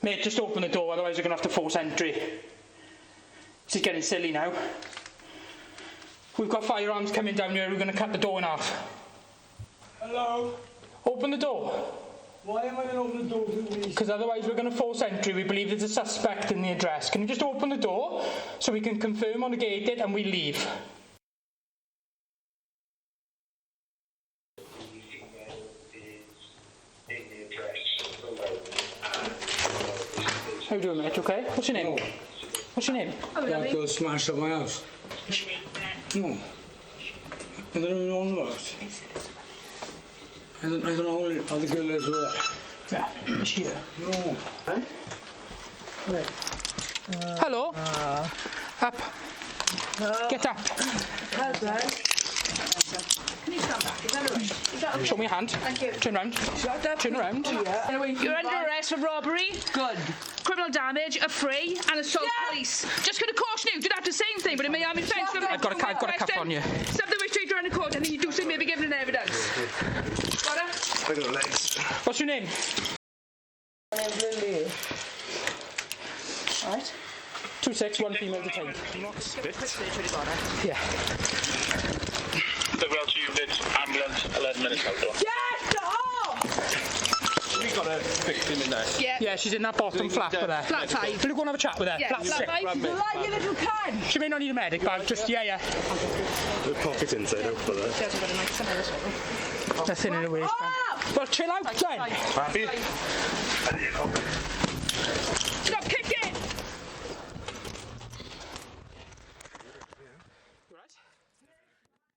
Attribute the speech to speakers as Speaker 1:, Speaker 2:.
Speaker 1: Mate, just open the door, otherwise we're going to have to force entry. This is getting silly now. We've got firearms coming down here, we're going to cut the door in half.
Speaker 2: Hello?
Speaker 1: Open the door.
Speaker 2: Why am I going to open the door for the police?
Speaker 1: Because otherwise we're going to force entry. We believe there's a suspect in the address. Can you just open the door so we can confirm on the gate it and we leave? How you doing, mate? Okay? What's your name? What's your name?
Speaker 2: That girl smashed up my house. No. I don't even know what. I don't know how the girl lives with that.
Speaker 1: Yeah, is she here?
Speaker 2: No. Huh?
Speaker 1: Right. Hello? Up. Get up.
Speaker 3: Can you stand back? Is that alright? Is that okay?
Speaker 1: Show me your hand.
Speaker 3: Thank you.
Speaker 1: Turn round. Turn around.
Speaker 3: Oh, yeah. You're under arrest for robbery. Good. Criminal damage, affray, and assault police. Just going to caution you, do not have to say anything, but it may harm your friends.
Speaker 1: I've got a cuff on you.
Speaker 3: Something which straight around the court, and then you do say maybe given an evidence. Got it?
Speaker 2: I got legs.
Speaker 1: What's your name?
Speaker 4: My name's Lily.
Speaker 1: Alright. 2-6, 1 female detained. Yeah.
Speaker 5: The Welsh unit, ambulance, 11 minutes outdoor.
Speaker 3: Get off!
Speaker 6: We got a victim in there.
Speaker 1: Yeah, she's in that bottom flat with her.
Speaker 3: Flat 5.
Speaker 1: Will you go and have a chat with her?
Speaker 3: Yeah,
Speaker 1: flat 6.
Speaker 3: You like your little can.
Speaker 1: She may not need a medic, but just, yeah.
Speaker 6: The pocket inside out for that.
Speaker 1: Nothing in the waistband. Well, chill out then.
Speaker 6: Happy?